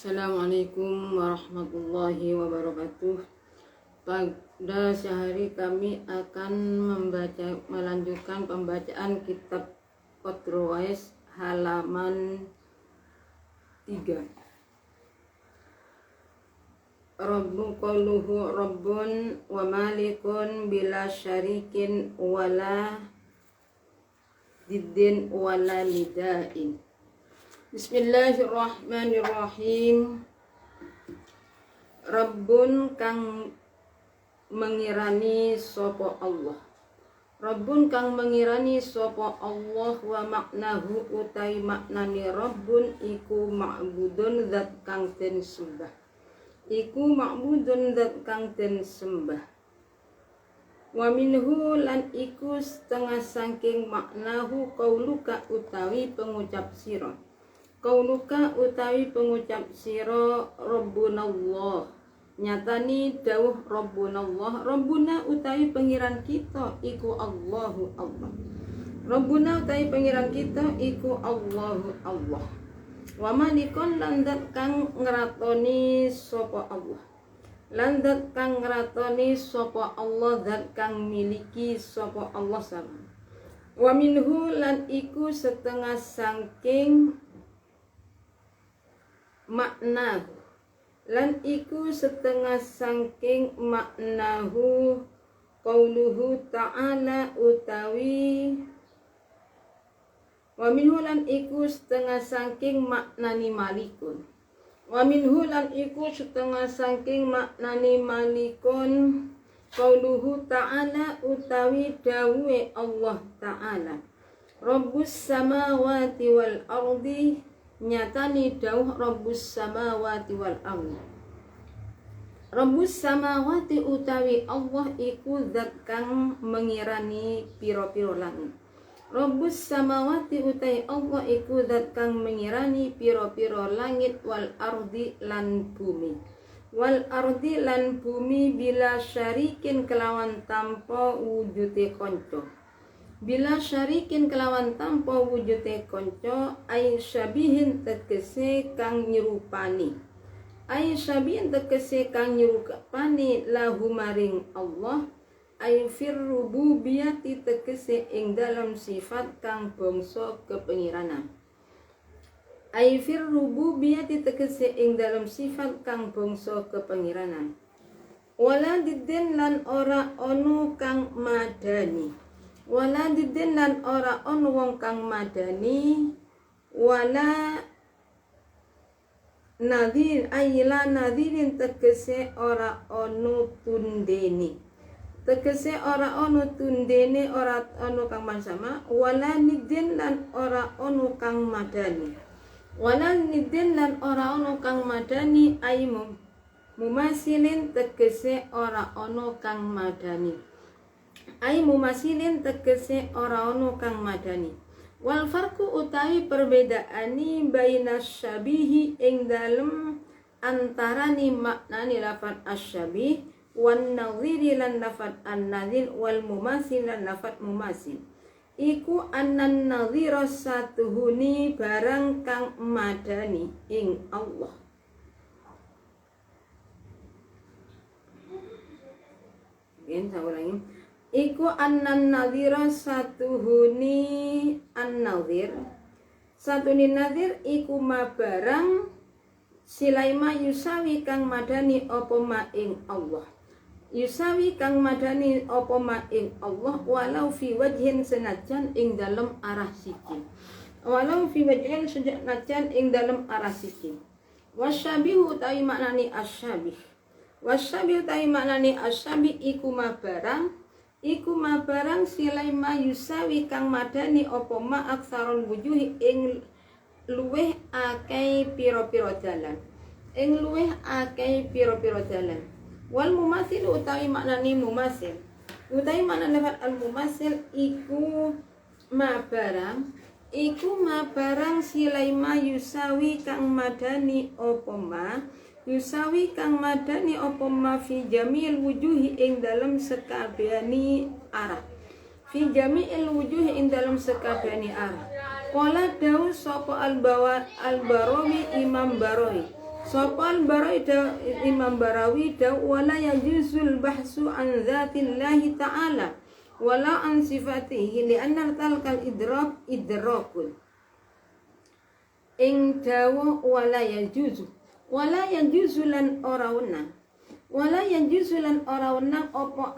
Assalamualaikum warahmatullahi wabarakatuh. Pada sehari kami akan melanjutkan pembacaan kitab Qadruwais halaman 3. Rabbu qaluhu rabbun wa malikun bila syarikin wala diddin wala lidain. Bismillahirrahmanirrahim. Rabbun kang mengirani sapa Allah. Rabbun kang mengirani sapa Allah wa maknahu utai maknani Rabbun iku ma'budun zat kang den sembah. Iku ma'budun zat kang den sembah. Wa minhu lan iku setengah saking maknahu qauluka utawi pengucap sira. Qauluka utawi pengucap sira Rabbunallah. Nyatani dawuh Rabbunallah. Rabbuna utawi pengiran kita iku Allahu Allah. Rabbuna utawi pengiran kita iku Allahu Allah. Wa malikon landat kang ngratoni sapa Allah. Landat kang ngratoni sapa Allah zat kang miliki sapa Allah sama. Wa minhu lan iku setengah saking maknahu lan iku setengah saking maknahu qauluhu ta'ala utawi wa minhu lan iku setengah saking maknani malikun wa minhu lan iku setengah saking maknani malikun qauluhu ta'ala utawi dawuhe Allah ta'ala Rabbus samawati wal ardi. Nyatani dawuh Rabbus samawati wal ardi. Rabbus samawati utawi Allah iku zat kang mengirani piro-piro langit. Rabbus samawati utawi Allah iku zat kang mengirani piro-piro langit wal ardi lan bumi. Wal ardi lan bumi bila syarikin kelawan tanpa wujude kanca. Bila syarikin kelawan tanpa wujude kanca ay syabihin tegese kang nyerupani. Ay syabihin tegese kang nyerupani lahu maring Allah ay fir rububiyati tegese ing dalam sifat kang bangsa kepengiranan. Ay fir rububiyati tegese ing dalam sifat kang bangsa kepengiranan. Wala diddin lan ora ono kang madani. Wala didin lan ora ono wong kang madani wala nadhir ayla nadhirin tegese ora ono tundeni tegese ora ono tundene ora ono kang mansama wala nidin lan ora ono kang madani wala nidin lan ora ono kang madani aimum mumasilin tegese ora ono kang madani ai mumasilin tegese ora ono kang madani wal farqu utawi perbedaani bainas syabihi ing dalem antarani maknani lafaz asyabih wan nadhiri lan lafaz an-nadhir wal mumasil lan lafaz mumasil iku annan nadhira satuhuni barang kang madani ing Allah. Saya ulangi. Iku annan nadhira satuhuni an-nadhir. Satuni nadhir iku ma barang silaima yusawi kang madani apa ma ing Allah. Yusawi kang madani apa ma ing Allah walau fi wajhin senajan ing dalem arah siki. Walau fi wajhin senajan ing dalem arah siki. Wasyabihu ta'i maknani asyabih. Wasyabihu ta'i maknani asyabih iku ma barang iku ma barang silaima yusawi kang madani apa ma aksaron wujuhi ing luweh akeh pira-pira dalan. Ing luweh akeh pira-pira dalan. Wal mumasil utawi maknani mumasil. Utawi maknane al mumasil iku ma barang silaima yusawi kang madani apa ma yusawi kang madani apa ma fi jamil wujuhi ing dalam sekabehani arah. Fi jamil wujuhi ing dalam sekabehani arah. Qala dawu sapa al-Barawi Imam Barawi. Sopal Baraida Imam Barawi da wala yajuzul bahsu an dzatillahi ta'ala wala an sifatihi li'anna talkal idrakun ing dawa wala yajuzu lan ora wenang apa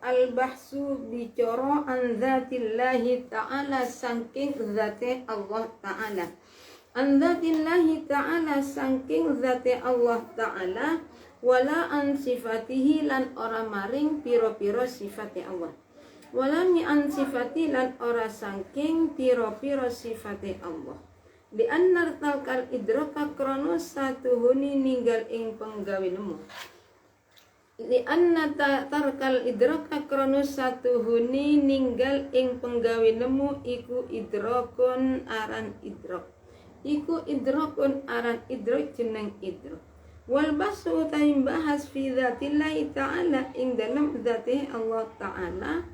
al-bahsu bicara an dzatillahi ta'ala saking zate Allah ta'ala an dzatillahi ta'ala saking zate Allah ta'ala wala an sifatihi lan ora maring piro-piro sifate Allah wala mi an sifati lan ora saking piro-piro sifate Allah di annar talkal idraka krono satuhuni ninggal ing penggawe nemu di anna tarkal idraka krono satuhuni ninggal ing penggawe nemu iku idrakun aran idrak jeneng idrak wal basu taim bahas fi dzatillahi ta'ala ing dalam zati Allah ta'ala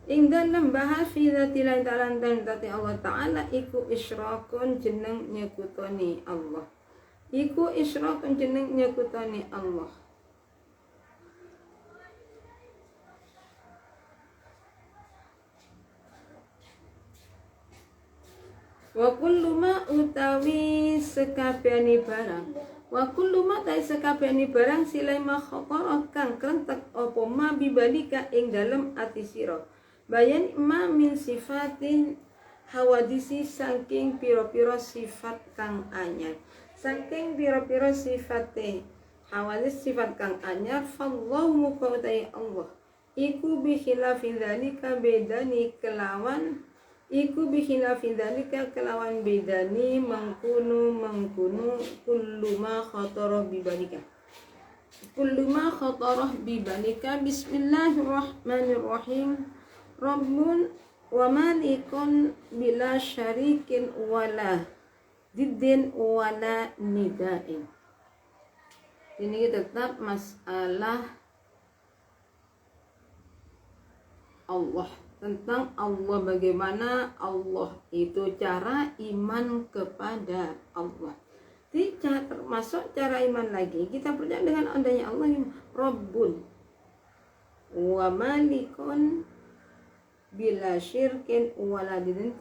ing dalam bahas fi dzatillahi ta'ala dan zati Allah ta'ala iku isyrakun jeneng nyekutoni Allah wa kullu ma utawi sekabehane barang wa kullu ma ta sekabehane barang silai makhatara kang krentek apa ma bibalika ing dalem ati sira bayan ma min sifatin hawadisi saking pira-pira sifat kang anyar saking pira-pira sifate hawadis sifat kang anyar fallahu muqaddai Allah iku bi khilafi dzalika bedani kelawan bedani mengkunu kullu ma khatara bibalika bismillahirrahmanirrahim rabbun wa malikun bila syarikin wala diddin wala nidain. Ini tetap masalah Allah, tentang Allah, bagaimana Allah itu, cara iman kepada Allah. Jadi termasuk cara iman lagi, kita percaya dengan adanya Allah yang Rabbun wa malikun bila syirkin waladin.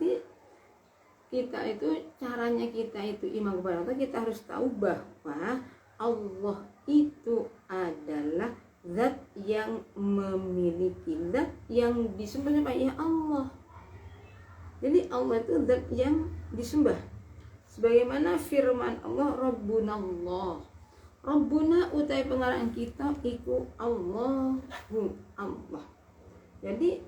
Kita itu, caranya kita itu iman kepada Allah, kita harus tahu bahwa Allah itu adalah zat yang memiliki, zat yang disembah ya Allah. Jadi Allah itu zat yang disembah. Sebagaimana firman Allah, Rabbunallah. Rabbuna utai pengarang kita iku Allahu Allah. Jadi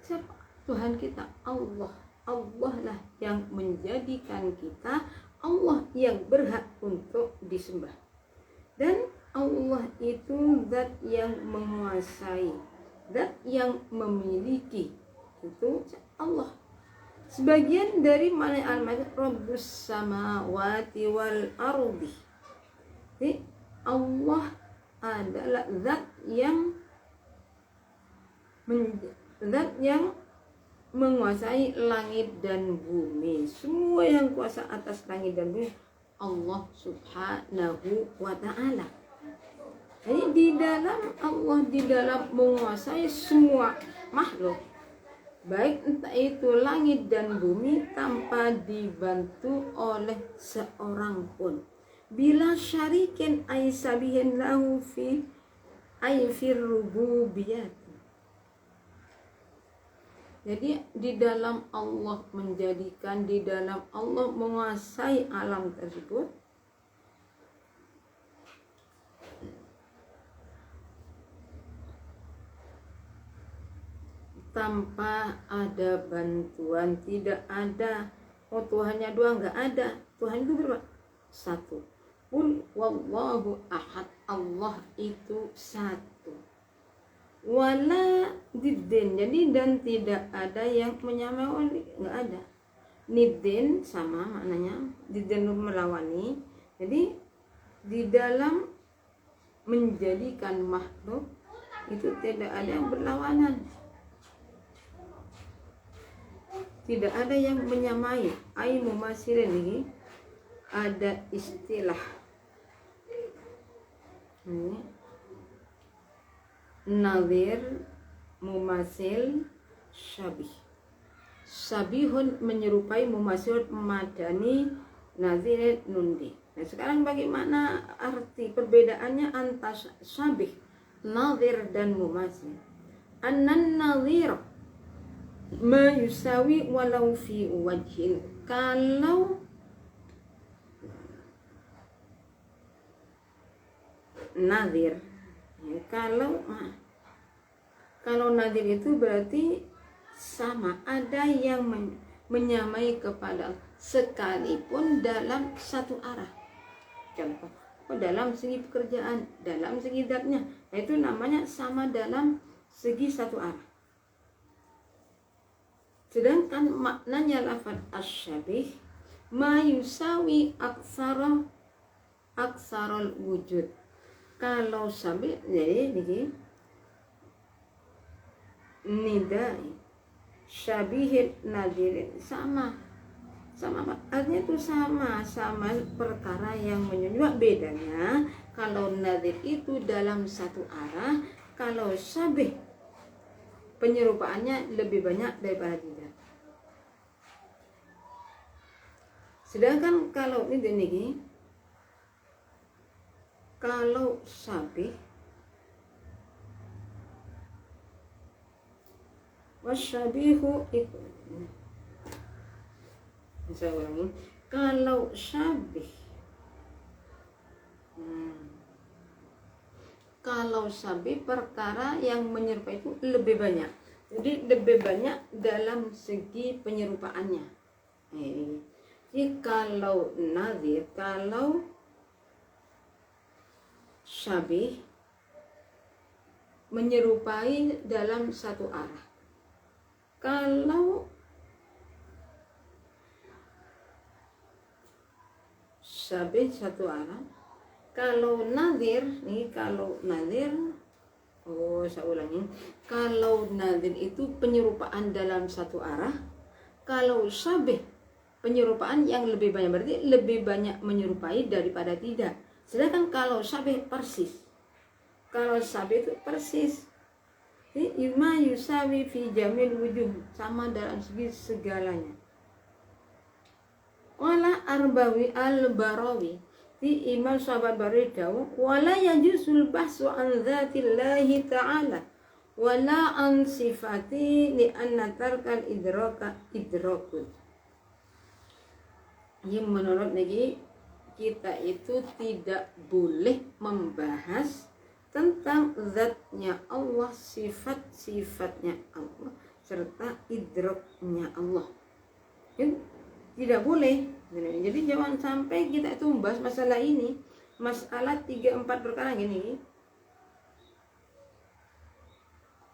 siapa Tuhan kita? Allah. Allah lah yang menjadikan kita, Allah yang berhak untuk disembah. Dan Allah itu zat yang menguasai, zat yang memiliki, itu Allah. Sebagian dari mana al-ma'ad Rabbus samawati wal ardi. Jadi Allah adalah zat yang menguasai langit dan bumi. Semua yang kuasa atas langit dan bumi Allah subhanahu wa ta'ala. Jadi di dalam Allah, di dalam menguasai semua makhluk, baik entah itu langit dan bumi, tanpa dibantu oleh seorang pun. Bila syarikin aisabihin lahu fi aifir rububiyat. Jadi di dalam Allah menjadikan, di dalam Allah menguasai alam tersebut, tanpa ada bantuan, tidak ada Tuhannya dua, enggak ada. Tuhan itu berapa? Satu. Qul wallahu ahad, Allah itu satu. Wala diddin, jadi dan tidak ada yang menyamai, enggak ada. Niddin sama maknanya, diddin melawani. Jadi di dalam menjadikan makhluk itu tidak ada yang berlawanan. Tidak ada yang menyamai. Ai mumasilin ini ada istilah nadhir, mumasil, syabih. Syabihun menyerupai, mumasil madani, nadhir nundi. Nah, sekarang bagaimana arti perbedaannya antara syabih, nadhir dan mumasil? Anan nadhir ma yusawi walau fi wajhin. Kalau nadhir, ya, kalau nadhir itu berarti sama, ada yang menyamai kepada sekalipun dalam satu arah. Contoh, dalam segi pekerjaan, dalam segi zatnya, itu namanya sama dalam segi satu arah. Sedangkan maknanya lafaz asyabih ma yusawi aksarul wujud. Kalau syabih jadi nidai syabihit nadirin sama artinya itu sama perkara yang menunjuk. Bedanya kalau nadir itu dalam satu arah, kalau syabih penyerupaannya lebih banyak daripada tidak. Sedangkan kalau ini kalau syabih wasyabihu itu, saya ulangi, kalau syabih kalau syabih perkara yang menyerupai itu lebih banyak, jadi lebih banyak dalam segi penyerupaannya. Jadi kalau nadhir, kalau syabih menyerupai dalam satu arah. Kalau syabih satu arah, kalau nadhir saya ulangi, kalau nadhir itu penyerupaan dalam satu arah, kalau syabih penyerupaan yang lebih banyak, berarti lebih banyak menyerupai daripada tidak. Sedangkan kalau syabih persis, kalau syabih itu persis, ima yusawi fi jamil wujuh, sama dalam segi segalanya. Wala arbawi al-barawi di Imam Sahabat Baridaw, wala yajusul bahsu an dzatillahi ta'ala wala an sifati li anna tarkal idrakun. Yang menurut lagi kita itu tidak boleh membahas tentang zatnya Allah, sifat-sifatnya Allah, serta idraknya Allah. Tidak boleh. Jadi jangan sampai kita itu membahas masalah ini, masalah 3-4 perkara gini.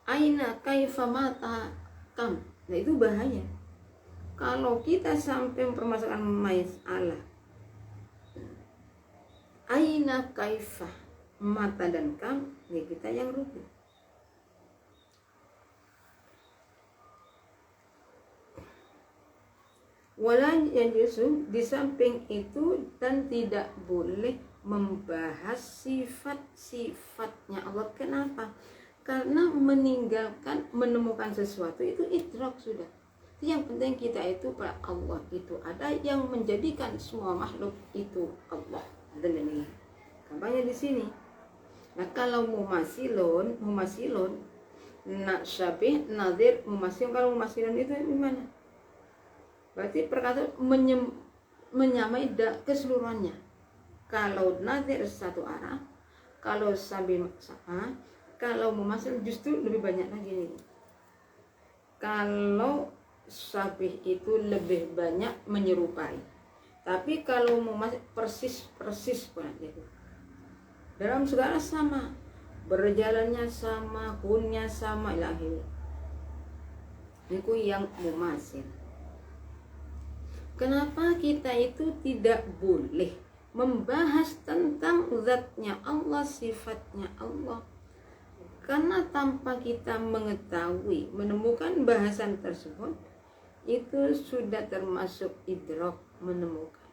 Aina kaifa mata kam. Nah, itu bahaya. Kalau kita sampai mempermasalahkan masalah aina kaifa, mata dan kam, ya kita yang rugi. Walan yang justru di samping itu, dan tidak boleh membahas sifat-sifatnya Allah. Kenapa? Karena menemukan sesuatu itu idrak sudah. Yang penting kita itu pada Allah itu ada yang menjadikan semua makhluk itu Allah. Ada ini kampanye di sini. Nah, kalau mumasilon, nak syabih, nadhir, mumasil. Kalau mumasilon itu gimana? Berarti perkataan menyamai keseluruhannya. Kalau nadhir satu arah, kalau syabih sama, kalau mumasil justru lebih banyak lagi nih. Kalau syabih itu lebih banyak menyerupai. Tapi kalau mumasil persis gitu. Dalam segala sama, berjalannya sama, kunnya sama, ilahi. Itu yang mumasil. Kenapa kita itu tidak boleh membahas tentang zatnya Allah, sifatnya Allah? Karena tanpa kita mengetahui, menemukan bahasan tersebut, itu sudah termasuk idrak, menemukan.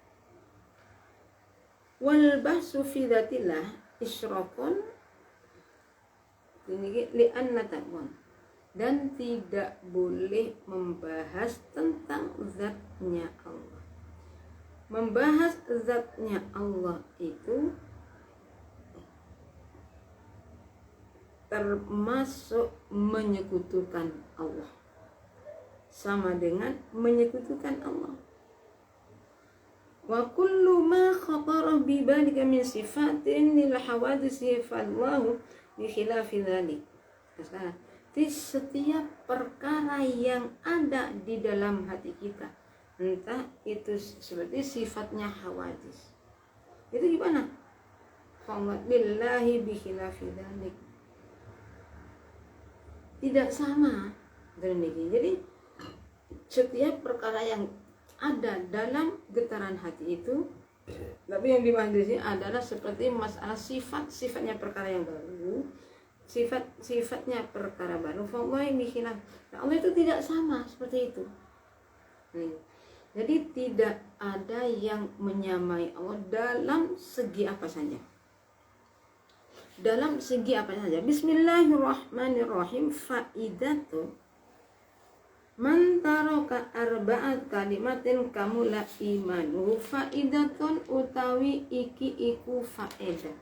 wal bahsu fi dzatillah isyraqun ini li'anna ta'wun, dan tidak boleh membahas tentang zatnya Allah. Membahas zatnya Allah itu termasuk menyekutukan Allah, sama dengan menyekutukan Allah. Wa kullu ma khatara bi balika min sifatin lil hawadisi fallahu bi khilafi dzalik. Di setiap perkara yang ada di dalam hati kita, entah itu seperti sifatnya hawadis, itu gimana? Fallahu billahi bi khilafi dzalik, tidak sama dengan ini. Jadi setiap perkara yang ada dalam getaran hati itu, tapi yang dibahas di sini adalah seperti masalah sifatnya perkara yang baru, sifatnya perkara baru. Wallahi bikhilaf, Allah itu tidak sama seperti itu. Jadi tidak ada yang menyamai Allah dalam segi apa saja. Dalam segi apa saja. Bismillahirrahmanirrahim. Faidatun man taraka arba'at kalimatin kamula imanu. Faidatun utawi iki iku faedah.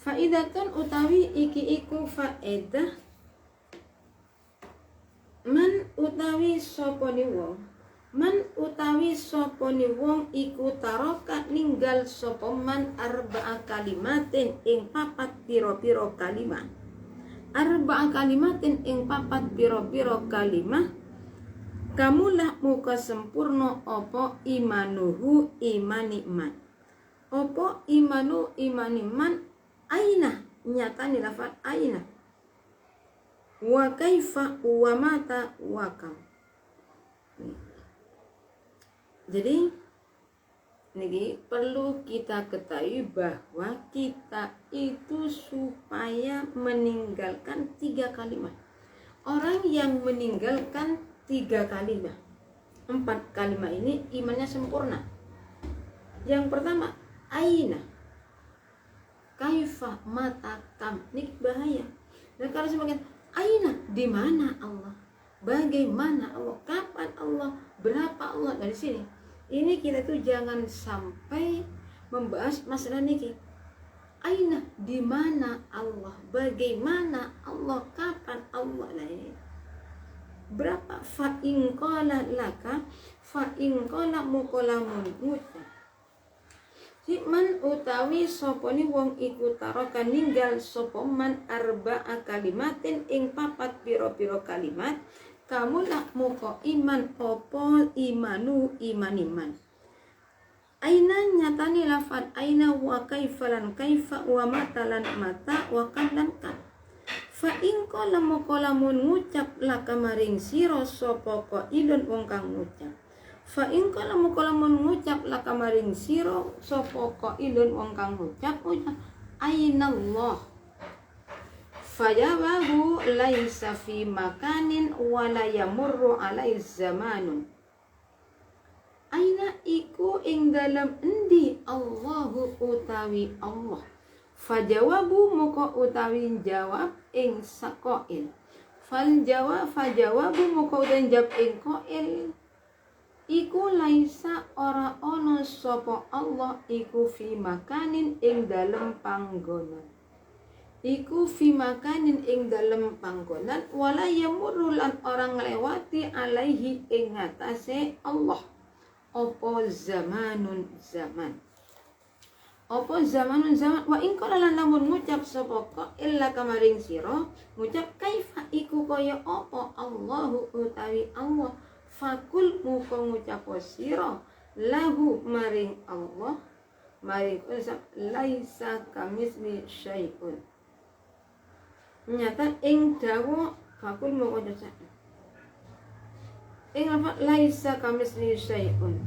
Faidatun utawi iki iku faedah. Man utawi soponi wong, man utawi soponi wong iku taraka ninggal sopo man arba'a kalimatin ing papat piro-piro kalimah. Arba'a kalimatin ing papat piro-piro kalimah. Kamulah muka sempurna opo imanuhu imani man. Opo imanu imani man. Aina nyatani lafaz aina. Wa kaifa wa mata wa kam. Jadi ini perlu kita ketahui bahwa kita itu supaya meninggalkan 3 kalimat. Orang yang meninggalkan 3 kalimat, 4 kalimat ini imannya sempurna. Yang pertama aina, kaifa, mata, kam. Ini bahaya. Dan kalau sebagian aina, di mana Allah? Bagaimana Allah? Kapan Allah? Berapa Allah? Dari sini. Ini kita tuh jangan sampai membahas masalah niki. Aina, di mana Allah? Bagaimana Allah? Kapan Allah? Nah ini. Berapa? Fa in qala laka, fa in qala muqalamun muta. Man utawi soponi wong iku taraka ninggal sopoman arba'a kalimatin ing papat piro-piro kalimat. Kamu lah muko iman opo imanu imaniman. Aina nyatani lafad aina wa kaifalan kaifa wa matalan mata wa kandan kan. Fa ing qala muqalamun ngucap laka maring sira sapa qailun wong kang ngucap. Fa ing qala muqalamun ngucap laka maring sira sapa qailun wong kang ngucap aina Allah. Fajawabu laisa fi makanin wala yamurru alai zamanun. Aina iku ing dalam endi Allahu utawi Allah. Fajawabu muka utawi jawab ing saqail. Fajawabu muka utawi jawab ing qail. Iku laisa ora ono sapa Allah iku fi makanin ing dalem panggonan. Iku fi makanin ing dalem panggonan wala yamurru lan orang nglewati alaihi ing ngatasé Allah. Apa zamanun zaman. Apa zamanun zaman wa ing qala lan lamun ngucap sapa illa kamaring sira ngucap kaifa iku kaya apa Allahu utawi Allah. Fakul muka ngucap sira lahu maring Allah maring laisa kamisli syai'un. Nyata ing dawa fakul muka ngucap ing apa laisa kamisli syai'un.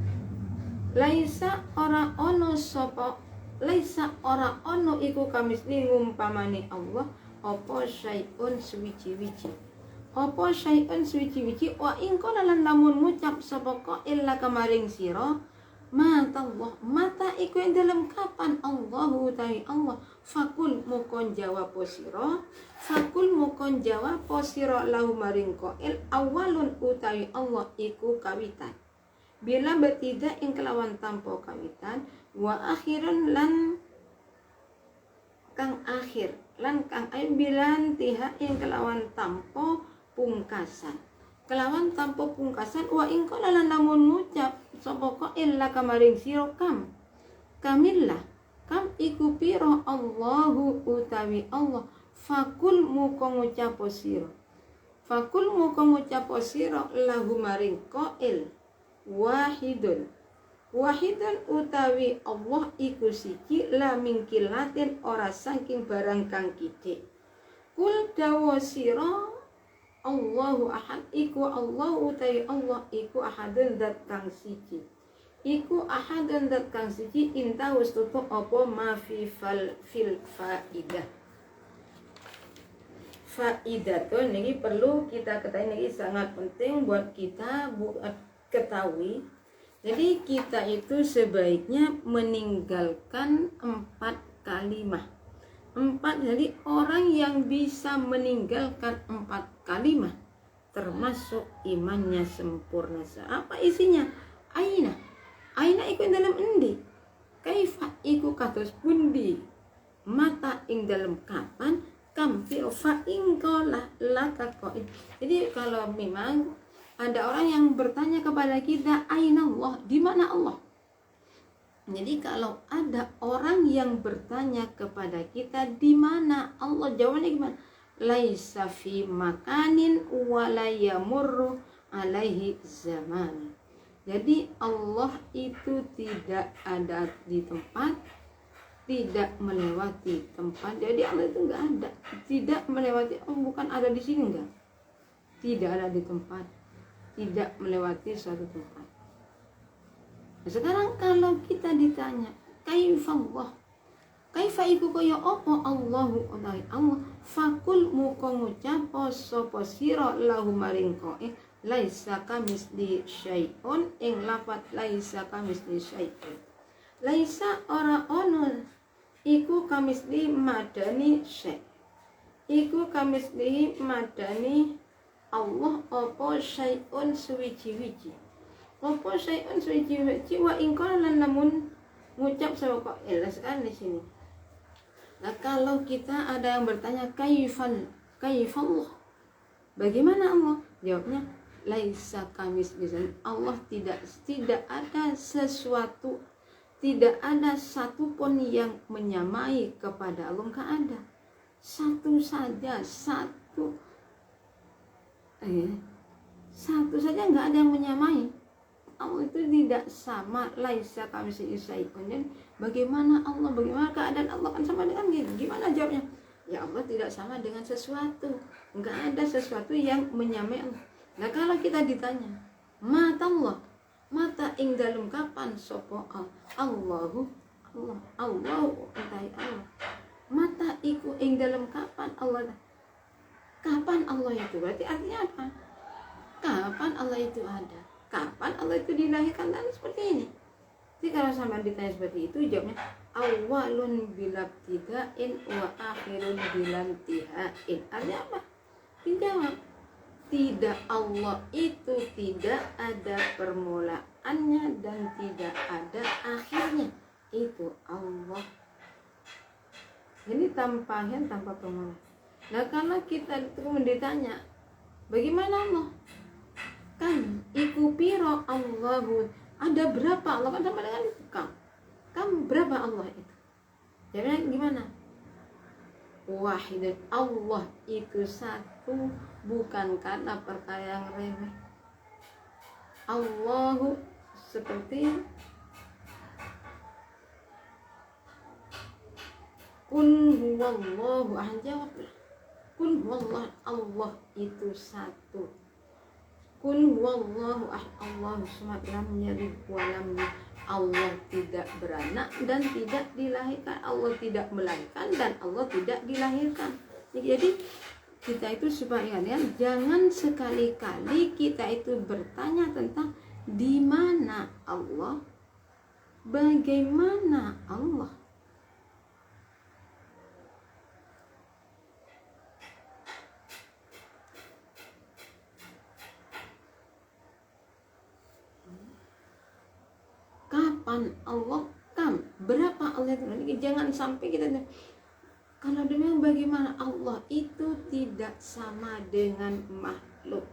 Laisa ora ono sapa laisa ora ono iku kamisli ngumpamani Allah apa syai'un suwiji-wiji. Apa syai'un suwiji-wiji wa ing kana lan lamun ngucap sapa qail kamaring sira Mata Allah, mata iku yang dalam kapan Allahu utawi Allah. Fakul mukon jawab posiro, fakul mukon jawab posiro lahu maring qail awalun utawi Allah iku kawitan. Bila betidak ing kelawan tanpa kawitan, wa akhirun lan kang akhir, lan kang akhir bilan tiha ing kelawan tanpa pungkasan. Kelawan tanpa pungkasan wa ing qala lan lamun ngucap sapa qail la kamaring sira kamillah kam iku pira Allahu utawi Allah fakul muka ngucap sira lahu maring qail wahidun utawi Allah iku siji la mingkilatin ora saking barang kang kithik kul dawa sira Allahu ahad iku Allah utawi Allah iku ahadun dat kang siji inta wis tutup apa ma fi fil faidah tuh ini perlu kita ketahui, ini sangat penting buat kita ketahui. Jadi kita itu sebaiknya meninggalkan 4 kalimat. Jadi orang yang bisa meninggalkan 4 kalimat termasuk imannya sempurna. Apa isinya? Aina iku dalam endi? Kaifa iku kados pundi? Mata ing dalam kapan? Kam fi fa ing qala laka qaid. Jadi kalau memang ada orang yang bertanya kepada kita, aina Allah? Di mana Allah? Jadi kalau ada orang yang bertanya kepada kita di mana Allah, jawabannya gimana? Laisa fi makanin wala yamurru alaihi zaman. Jadi Allah itu tidak ada di tempat, tidak melewati tempat. Jadi Allah itu enggak ada, tidak melewati. Oh, bukan ada di sini enggak? Tidak ada di tempat, tidak melewati suatu tempat. Sekarang kalau kita ditanya kaifa Allah, kaifa iku kaya apa Allahu utawi Allah, fakul muka ngucap sapa sira lahu maring qae laisa kamisli syai'un ing lafat laisa kamisli syai'un. Laisa ora ono iku kamisli madani syai'. Iku kamisli madani Allah apa syai'un suwiji-wiji. Apa syai'un suwiji-wiji wa ingkon lan namun ngucap sama kok sekarang di sini. Nah, kalau kita ada yang bertanya kaifallah, bagaimana Allah? Jawabnya laisa kamisli syai'un. Allah tidak ada sesuatu, tidak ada satupun yang menyamai kepada Allah. Enggak ada. Satu saja enggak ada yang menyamai. Allah itu tidak sama, laisa kamitslihi syai'un. Bagaimana Allah, bagaimana keadaan Allah kan sama dengan gini? Gimana jawabnya? Ya Allah tidak sama dengan sesuatu. Enggak ada sesuatu yang menyamai Allah. Nah, kalau kita ditanya, mata Allah, mata ing dalem kapan sapa Allahu utai Allah. Mata iku ing dalem kapan Allah. Kapan Allah itu? Berarti artinya apa? Kapan Allah itu ada? Kapan Allah itu dilahirkan? Dan seperti ini. Jadi kalau sama ditanya seperti itu, jawabnya awalun bilabtida'in wa akhirun bilantiha'in. Artinya apa? Dijawab, tidak, Allah itu tidak ada permulaannya dan tidak ada akhirnya. Itu Allah. Jadi tanpa akhir, tanpa permulaan. Nah, kalau kita kemudian ditanya, bagaimana Allah? Kan iku piro Allahu, ada berapa Allah? Kan sama dengan itu kam berapa Allah itu? Jawabnya gimana? Wahid, Allah itu satu, bukan karena perkara yang remeh. Allahu seperti kun huwallahu ahad. Jawab, kun huwallahu, Allah itu satu. Kun huwallahu ahad, Allahu samad, lam yalid wa lam yulad. Allah tidak beranak dan tidak dilahirkan. Allah tidak melahirkan dan Allah tidak dilahirkan. Jadi kita itu supaya kalian jangan sekali-kali kita itu bertanya tentang di mana Allah, bagaimana Allah? Kapan Allah? Berapa Allah itu? Jangan sampai kita kalau demikian bagaimana Allah itu tidak sama dengan makhluk.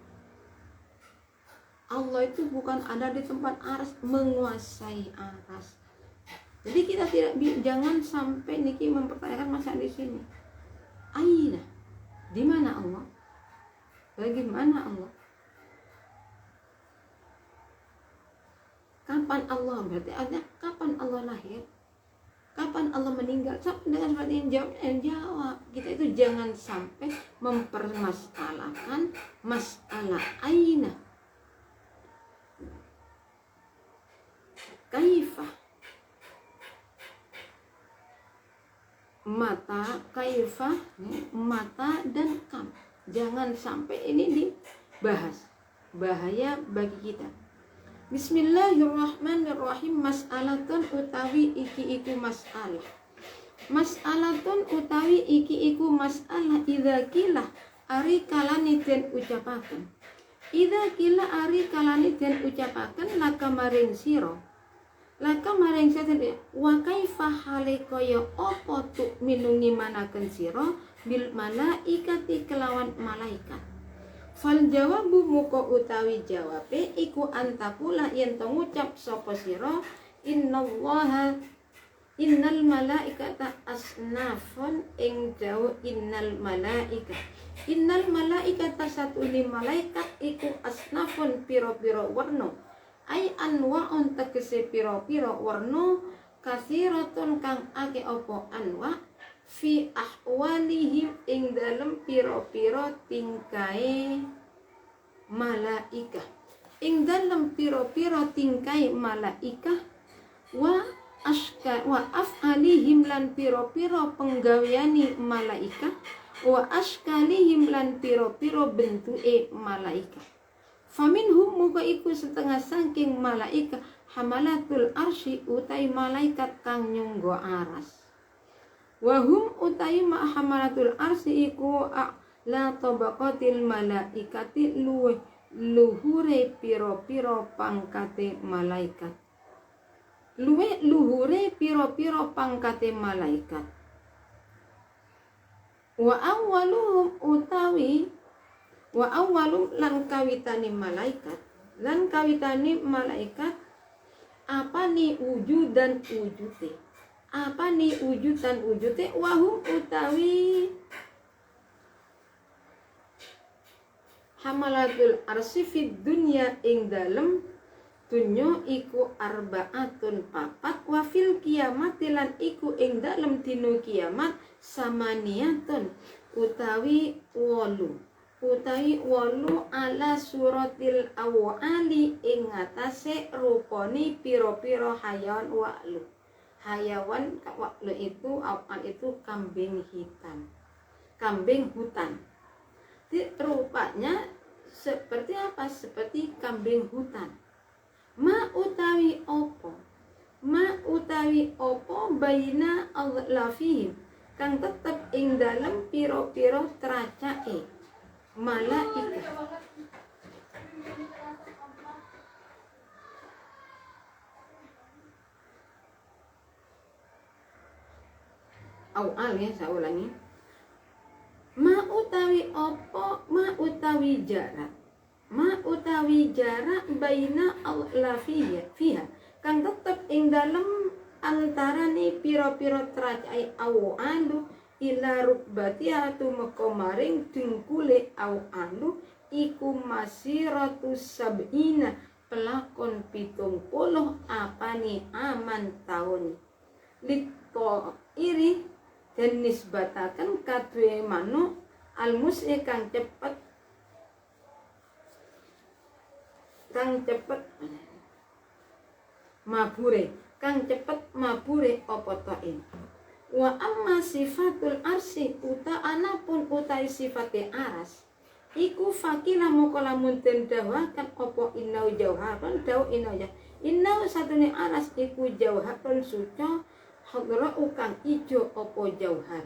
Allah itu bukan ada di tempat aras, menguasai aras. Jadi kita jangan sampai niki mempertanyakan masa di sini. Aina, di mana Allah? Bagaimana Allah? Kapan Allah? Berarti ada kapan Allah lahir? Kapan Allah meninggal? Sampai dengan seperti yang jawab. Kita itu jangan sampai mempermasalahkan masalah aina, kaifah, mata, kaifah, mata dan kam. Jangan sampai ini dibahas. Bahaya bagi kita. Bismillahirrahmanirrahim. Mas'alatun utawi iki iku mas'alah. Mas'alatun utawi iki iku mas'alah. Idza kila ari kalani den ucapaken. Idza kila ari kalani den ucapaken laka maring sira. Laka maring sira wa kaifa hale kaya apa tuk minungi manaken sira bil malaikati kelawan malaikat. Fal jawabu muka utawi jawabe iku antakula yen to ngucap sapa sira innallaha innal malaikata asnafun ing dawu innal malaikata satuni malaikat iku asnafun pira-pira warna ai anwaun tegese pira-pira warna kasiratun kang ake apa anwa fi ahwalihim ing dalem pira-pira tingkae malaikah, ing dalem pira-pira tingkae malaikah wa af'alihim lan pira-pira penggaweani malaikah wa askalihim lan pira-pira bentuke malaikah. Faminhum muga iku setengah saking malaikah hamalatul arsy utai malaikat kang nyunggo aras. Wahum utai hamalatul arsy iku la tabaqatil malaikati luhure pira-pira pangkate malaikat. Luhure pira-pira pangkate malaikat. Wa awwaluhum lan kawitani malaikat apa nih wujudan wujute. Apa nih wujudan wujute wahum utawi hamalatul arsy fid dunya ing dalem dunya iku arbaatun papat wa fil kiamati lan iku ing dalem dina kiamat samaniyatun utawi 8 ala suratil awali ing ngatasé rupane pira-pira hayawan wa'lu. Hayawan wa'lu itu awal itu kambing hitam, kambing hutan. Rupanya seperti apa? Seperti kambing hutan. Ma utawi opo baina allafihim kang tetep ing dalem pira-pira tracake malaikat. Awal ya, saya ulangi. Ma utawi jarak baina fiha kang tetep ing dalem antarane pira-pira tracai awalu ila rukbatiatu makomaring dingkule awalu iku masiratu sab'ina pelakon 70 apane aman taun lito iri dan nisbataken kadue manuk almus'i kang cepet mabure apa ta'in. Wa amma sifatul arsy uta anapun utai sifate aras iku fakila moko lamun den dawakan apa inau jauharun daw inau Inna satune aras iku jauharun suca hadra kang ijo apa jauhar.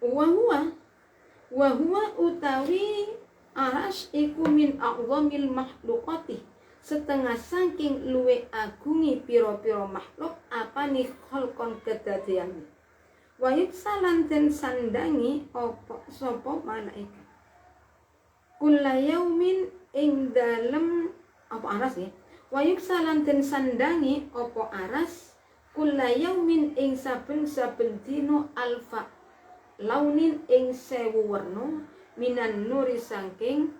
Wa huwa utawi aras iku min a'zamil makhluqati, setengah saking luwe agungi piro-piro makhluk apane kholqon kedadian. Wa yuksalan den sandangi apa sapa malaikat. Kulla yaumin ing dalem apa aras ya. Wa yuksalan den sandangi apa aras kulla yaumin ing saben-saben dina alfa launin ing 1000 warna minan nuri saking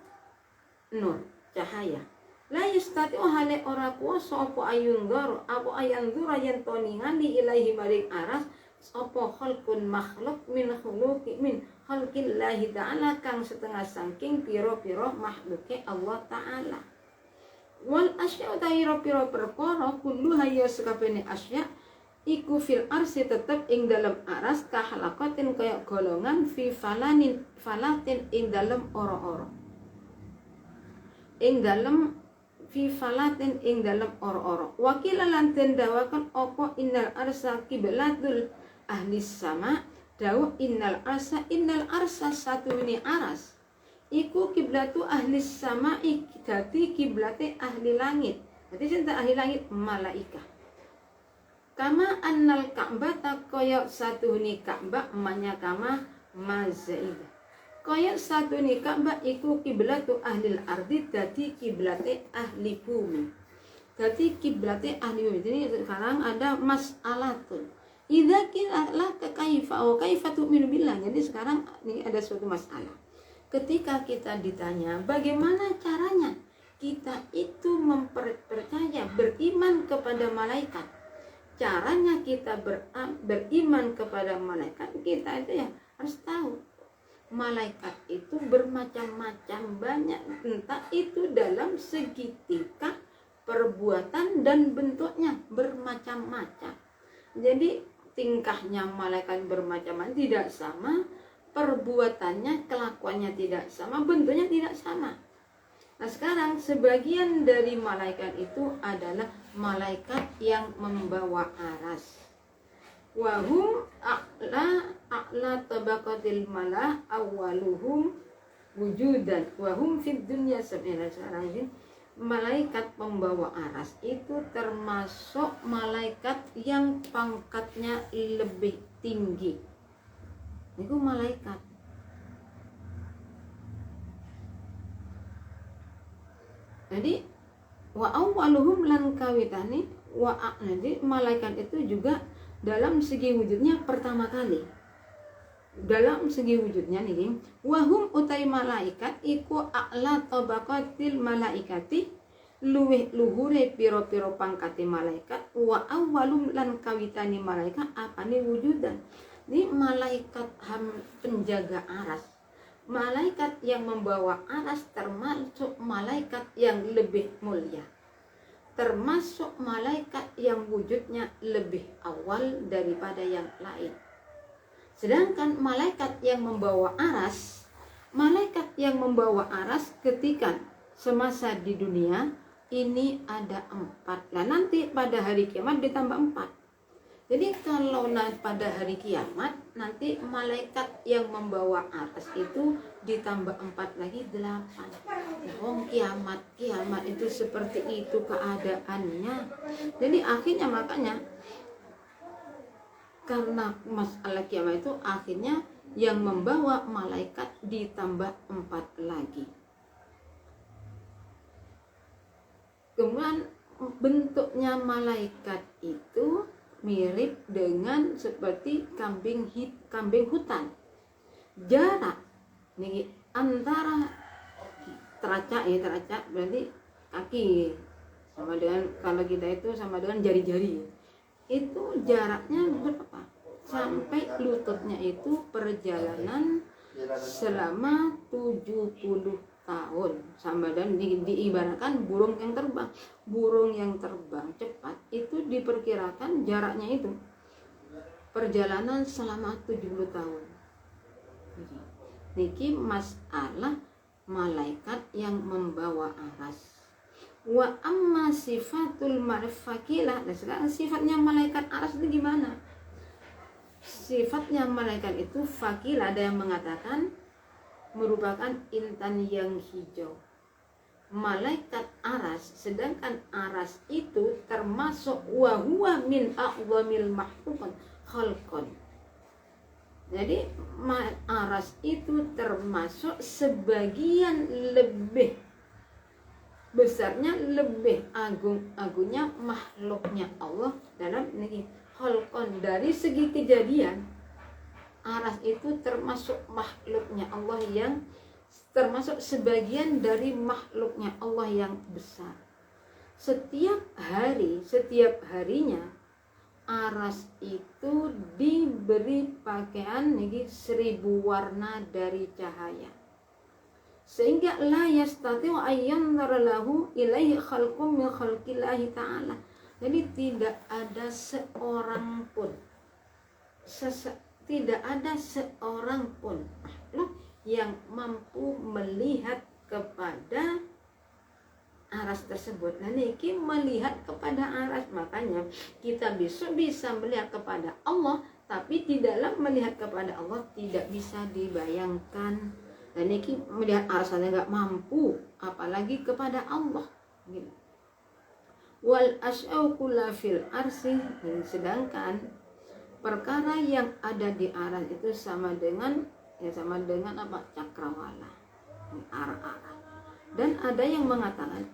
nur cahaya. La yastati hale ora kuasa apa ayundur apa ayanzura yen to ningali ilahi maring aras apa khalqun makhluk min khuluqi min khalqillahi ta'ala kang setengah saking pira-pira makhluke Allah Ta'ala. Wal asya utaira pira perkara kulluha ya sakabehane asya iku fil arsi tetep ing dalam aras kahalakatin kaya golongan fi falatin ing dalam ora-ora. Ing dalam fi falatin ing dalam ora-ora. Wakila lan den dawakan apa innal arsa kiblatul ahli sama dawuh innal arsa satu ini aras iku kiblatu ahli sama dadi kiblate ahli langit. Dadi sinten ahli langit? Malaikah. Kama annal Ka'bah kaya satune Ka'bah manya kama mazaidah. Kaya satune Ka'bah iku kiblatu ahli ardi dadi kiblate ahli bumi. Dadi kiblate ahli bumi. Jadi sekarang ada mas'alatun. Idza qila laka kaifa wa kaifa tu'minu billah. Jadi sekarang ini ada suatu masalah. Ketika kita ditanya bagaimana caranya kita itu mempercaya beriman kepada malaikat, caranya kita beriman kepada malaikat, kita itu ya harus tahu malaikat itu bermacam-macam banyak, entah itu dalam segi tingkah, perbuatan dan bentuknya bermacam-macam. Jadi tingkahnya malaikat bermacam-macam tidak sama, perbuatannya, kelakuannya tidak sama, bentuknya tidak sama. Nah sekarang sebagian dari malaikat itu adalah malaikat yang membawa aras. Wahum a'la tabaqatil mala awwaluhum wujudan wahum fid dunya sebenarnya sekarang ini malaikat pembawa aras itu termasuk malaikat yang pangkatnya lebih tinggi. Itu malaikat. Jadi wa awwaluhum lan kawitani wa jadi malaikat itu juga dalam segi wujudnya pertama kali. Dalam segi wujudnya nih, wahum utai malaikat iku a'la tabaqatil malaikati luweh luhure piro-piro pangkati malaikat wa awwalum lan kawitani malaikat apane wujudan. Ini malaikat penjaga aras, malaikat yang membawa aras termasuk malaikat yang lebih mulia, termasuk malaikat yang wujudnya lebih awal daripada yang lain. Sedangkan malaikat yang membawa aras, ketika semasa di dunia ini ada 4. Nah nanti pada hari kiamat ditambah 4. Jadi kalau pada hari kiamat nanti malaikat yang membawa aras itu ditambah 4 lagi 8. Kiamat itu seperti itu keadaannya. Jadi akhirnya makanya karena masalah kiamat itu akhirnya yang membawa malaikat ditambah 4 lagi. Kemudian bentuknya malaikat itu mirip dengan seperti kambing hutan. Jarak nih antara teracak berarti kaki sama dengan kalau kita itu sama dengan jari-jari. Itu jaraknya berapa? Sampai lututnya itu perjalanan selama 70 tahun. Sama dan diibaratkan burung yang terbang cepat itu diperkirakan jaraknya itu perjalanan selama 70 tahun. Niki masalah malaikat yang membawa aras. Wa amma sifatul fakilah. Dan sekarang sifatnya malaikat aras itu gimana? Sifatnya malaikat itu fakilah, ada yang mengatakan merupakan intan yang hijau. Malaikat aras, sedangkan aras itu termasuk wa huwa min a'zamil mahfufan khalqan. Jadi aras itu termasuk sebagian lebih besarnya, lebih agungnya makhluknya Allah dalam ini khalqan. Dari segi kejadian, aras itu termasuk makhluknya Allah, yang termasuk sebagian dari makhluknya Allah yang besar. Setiap harinya aras itu diberi pakaian 1000 warna dari cahaya, sehingga la yastati'u ayyanzara lahu ilaihi khalqum min khalqillahi ta'ala. Jadi tidak ada seorang pun makhluk yang mampu melihat kepada aras tersebut. Nah, niki melihat kepada aras, makanya kita bisa melihat kepada Allah, tapi di dalam melihat kepada Allah tidak bisa dibayangkan. Dan niki melihat aras saja nggak mampu, apalagi kepada Allah. Gitu. Wal asyauqu fil arsi, sedangkan perkara yang ada di aras itu sama dengan apa? Cakrawala, arah-arah. Dan ada yang mengatakan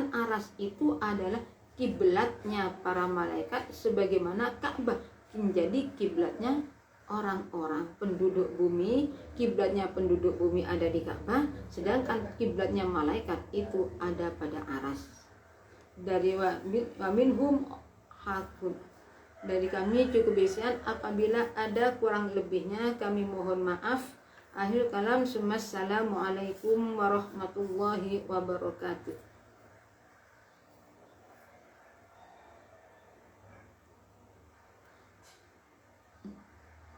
aras itu adalah kiblatnya para malaikat, sebagaimana Ka'bah menjadi kiblatnya orang-orang penduduk bumi. Kiblatnya penduduk bumi ada di Ka'bah, sedangkan kiblatnya malaikat itu ada pada aras. Dari wa minhum hakun, dari kami cukup isian, apabila ada kurang lebihnya kami mohon maaf. Akhir kalam, assalamualaikum warahmatullahi wabarakatuh.